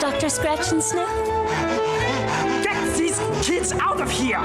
Dr. Scratch and Sniff? Get these kids out of here!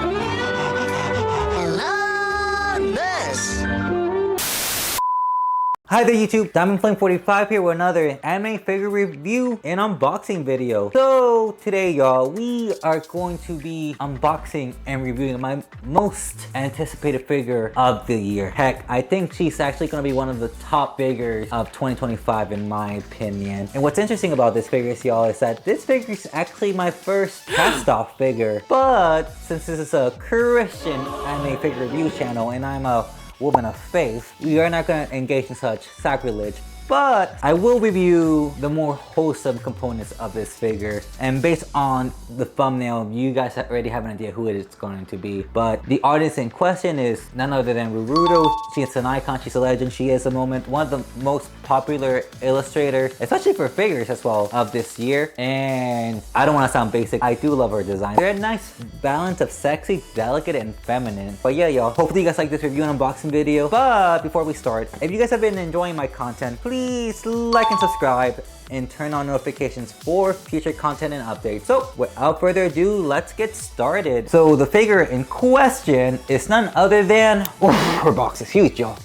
Hi there YouTube, DiamondFlame45 here with another anime figure review and unboxing video. So today y'all, we are going to be unboxing and reviewing my most anticipated figure of the year. Heck, I think she's actually going to be one of the top figures of 2025 in my opinion. And what's interesting about this figure, y'all, is that this figure is actually my first cast-off figure. But since this is a Christian anime figure review channel and I'm a woman of faith, we are not going to engage in such sacrilege, but I will review the more wholesome components of this figure. And based on the thumbnail, you guys already have an idea who it is going to be. But the artist in question is none other than Rurudo. She's an icon, she's a legend, she is a moment, one of the most popular illustrators, especially for figures as well, of this year. And I don't want to sound basic, I do love her design. They're a nice balance of sexy, delicate, and feminine. But yeah, y'all, hopefully you guys like this review and unboxing video. But before we start, if you guys have been enjoying my content, please like and subscribe and turn on notifications for future content and updates. So without further ado, let's get started. So the figure in question is none other than, her box is huge, y'all.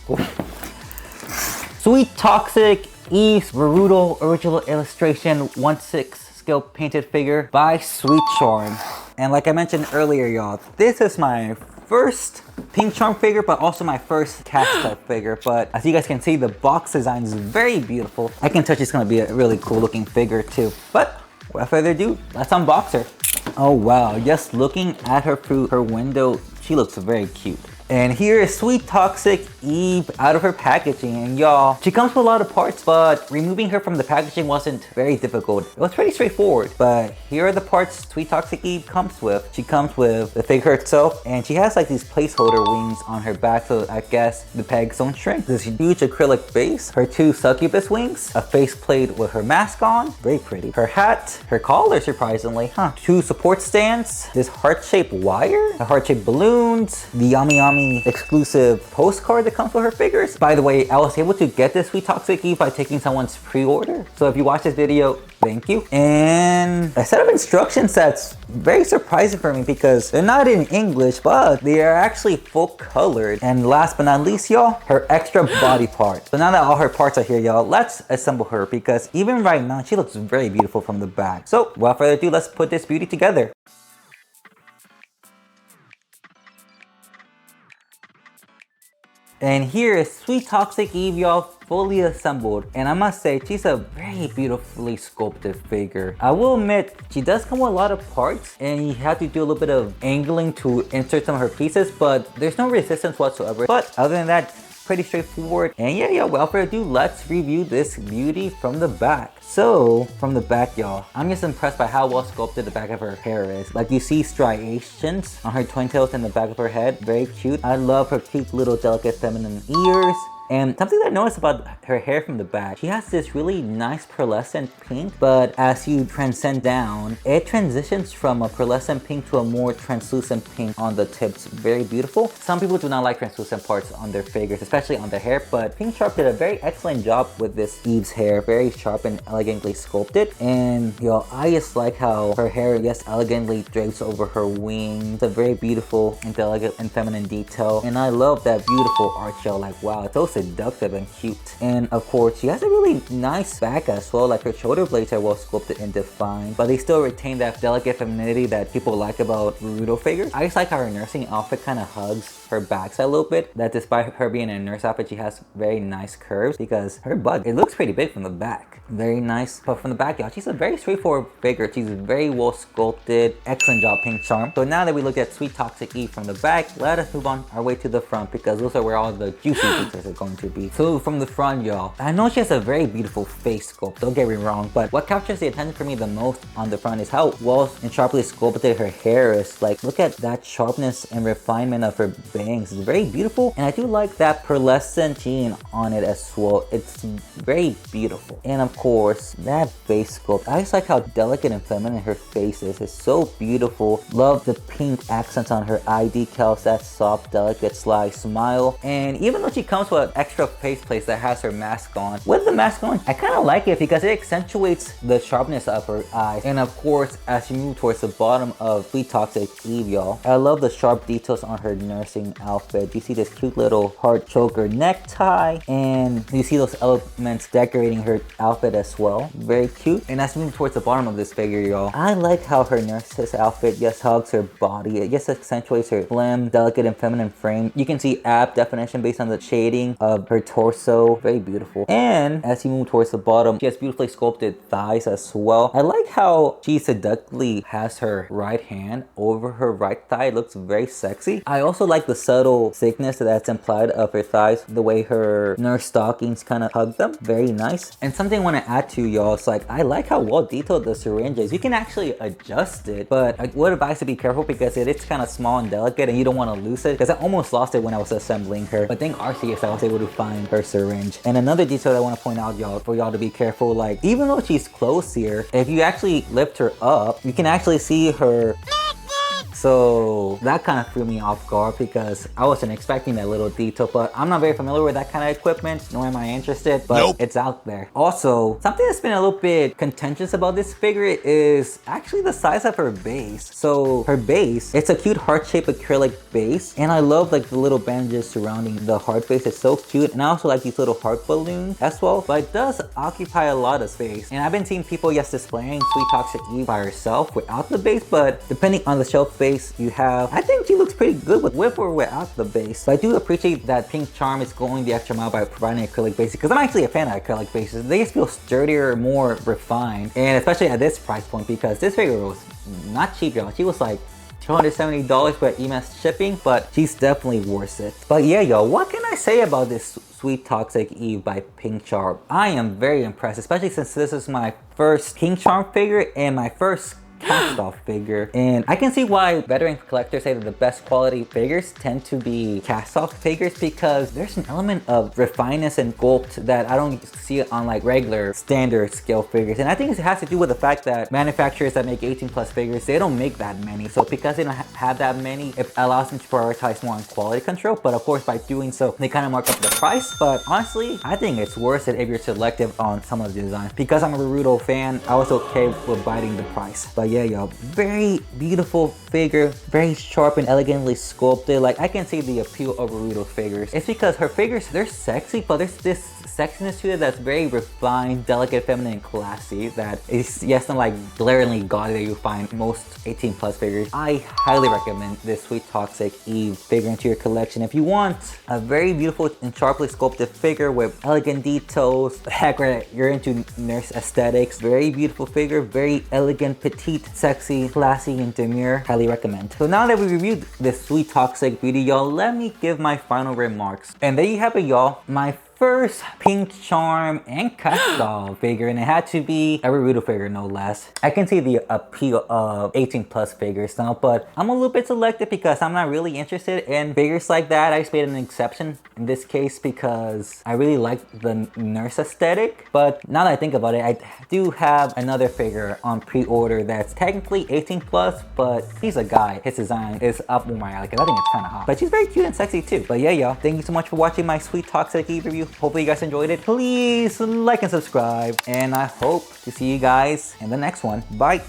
Sweet Toxic Eve's Rurudo original illustration 1/6 scale painted figure by pinkcharm. And like I mentioned earlier, y'all, this is my first pinkcharm figure, but also my first cast-off figure. But as you guys can see, the box design is very beautiful. I can touch it's gonna be a really cool looking figure too. But without further ado, let's unbox her. Oh wow, just looking at her through her window, she looks very cute. And here is Sweet Toxic Eve out of her packaging. And y'all, she comes with a lot of parts, but removing her from the packaging wasn't very difficult. It was pretty straightforward. But here are the parts Sweet Toxic Eve comes with. She comes with the figure itself, and she has like these placeholder wings on her back, so I guess the pegs don't shrink. This huge acrylic base, her two succubus wings, a faceplate with her mask on, very pretty. Her hat, her collar surprisingly, two support stands, this heart-shaped wire, the heart-shaped balloons, the amiami exclusive postcard that comes with her figures. By the way, I was able to get this Sweet Toxic Eve by taking someone's pre-order. So if you watch this video, thank you. And a set of instructions that's very surprising for me because they're not in English, but they are actually full colored. And last but not least, y'all, her extra body part. So now that all her parts are here, y'all, let's assemble her because even right now, she looks very beautiful from the back. So without further ado, let's put this beauty together. And here is Sweet Toxic Eve, y'all, fully assembled. And I must say, she's a very beautifully sculpted figure. I will admit, she does come with a lot of parts and you have to do a little bit of angling to insert some of her pieces, but there's no resistance whatsoever. But other than that, pretty straightforward. And yeah, without further ado, let's review this beauty from the back. So from the back, y'all, I'm just impressed by how well sculpted the back of her hair is. Like you see striations on her twin tails in the back of her head, very cute. I love her cute little delicate feminine ears. And something that I noticed about her hair from the back, she has this really nice pearlescent pink, but as you transcend down, it transitions from a pearlescent pink to a more translucent pink on the tips. Very beautiful. Some people do not like translucent parts on their figures, especially on their hair, but pinkcharm did a very excellent job with this Eve's hair. Very sharp and elegantly sculpted. And yo, I just like how her hair, yes, elegantly drapes over her wings. It's a very beautiful and delicate and feminine detail. And I love that beautiful arch, y'all. Like, wow, it's so seductive and cute. And of course, she has a really nice back as well. Like her shoulder blades are well sculpted and defined, but they still retain that delicate femininity that people like about Rurudo figures. I just like how her nursing outfit kind of hugs her backside a little bit. That despite her being in a nurse outfit, she has very nice curves because her butt, it looks pretty big from the back. Very nice. But from the back, y'all, she's a very straightforward figure. She's very well sculpted. Excellent job, pinkcharm. So now that we looked at Sweet Toxic Eve from the back, let us move on our way to the front because those are where all the juicy pieces are going to be. So from the front, y'all, I know she has a very beautiful face sculpt, don't get me wrong, but what captures the attention for me the most on the front is how well and sharply sculpted her hair is. Like, look at that sharpness and refinement of her bangs. It's very beautiful, and I do like that pearlescent sheen on it as well. It's very beautiful. And of course, that face sculpt. I just like how delicate and feminine her face is. It's so beautiful. Love the pink accents on her eye decals, that soft, delicate, sly smile. And even though she comes with extra faceplates that has her mask on, with the mask on, I kind of like it because it accentuates the sharpness of her eyes. And of course, as you move towards the bottom of Sweet Toxic Eve, y'all, I love the sharp details on her nursing outfit. You see this cute little heart choker necktie, and you see those elements decorating her outfit as well. Very cute. And as you move towards the bottom of this figure, y'all, I like how her nurse's outfit just hugs her body. It just accentuates her slim, delicate, and feminine frame. You can see ab definition based on the shading of her torso. Very beautiful. And as you move towards the bottom, she has beautifully sculpted thighs as well. I like how she seductively has her right hand over her right thigh. It looks very sexy. I also like the subtle thickness that's implied of her thighs, the way her nurse stockings kind of hug them. Very nice. And something I want to add to, y'all, it's like I like how well detailed the syringe is. You can actually adjust it, but I would advise to be careful because it is kind of small and delicate and you don't want to lose it, because I almost lost it when I was assembling her. But thank RCS, I was able to find her syringe. And another detail that I want to point out, y'all, for y'all to be careful, like even though she's close here, if you actually lift her up, you can actually see her. So that kind of threw me off guard because I wasn't expecting that little detail, but I'm not very familiar with that kind of equipment, nor am I interested, but It's out there. Also, something that's been a little bit contentious about this figure is actually the size of her base. So her base, it's a cute heart-shaped acrylic base, and I love like the little bandages surrounding the heart base. It's so cute, and I also like these little heart balloons as well, but it does occupy a lot of space. And I've been seeing people, yes, displaying Sweet Toxic Eve by herself without the base, but depending on the shelf base you have, I think she looks pretty good with or without the base. But I do appreciate that pinkcharm is going the extra mile by providing acrylic bases, because I'm actually a fan of acrylic bases. They just feel sturdier, more refined, and especially at this price point, because this figure was not cheap, y'all. She was like $270 for EMS shipping, but she's definitely worth it. But yeah, y'all, what can I say about this Sweet Toxic Eve by pinkcharm? I am very impressed, especially since this is my first pinkcharm figure and my first cast off figure, and I can see why veteran collectors say that the best quality figures tend to be cast off figures, because there's an element of refineness and sculpt that I don't see on like regular standard scale figures. And I think it has to do with the fact that manufacturers that make 18+ figures, they don't make that many. So because they don't have that many, it allows them to prioritize more on quality control. But of course, by doing so, they kind of mark up the price. But honestly, I think it's worth it if you're selective on some of the designs. Because I'm a Rurudo fan, I was okay with biting the price. But yeah, y'all, very beautiful figure, very sharp and elegantly sculpted. Like, I can see the appeal of Rurudo figures. It's because her figures, they're sexy, but there's this sexiness to it that's very refined, delicate, feminine, and classy, that is, yes, not like glaringly gaudy that you find most 18+ figures. I highly recommend this Sweet Toxic Eve figure into your collection if you want a very beautiful and sharply sculpted figure with elegant details. Heck, right, you're into nurse aesthetics. Very beautiful figure, very elegant, petite, sexy, classy, and demure. Highly recommend. So now that we reviewed this Sweet Toxic beauty, y'all, let me give my final remarks. And there you have it, y'all. My first pinkcharm and cast doll figure, and it had to be a Rurudo figure, no less. I can see the appeal of 18+ figures now, but I'm a little bit selective because I'm not really interested in figures like that. I just made an exception in this case because I really like the nurse aesthetic. But now that I think about it, I do have another figure on pre-order that's technically 18+, but he's a guy. His design is up with my alley because I think it's kind of hot. But she's very cute and sexy too. But yeah, y'all, thank you so much for watching my Sweet Toxic Eve review. Hopefully you guys enjoyed it. Please like and subscribe, and I hope to see you guys in the next one. Bye.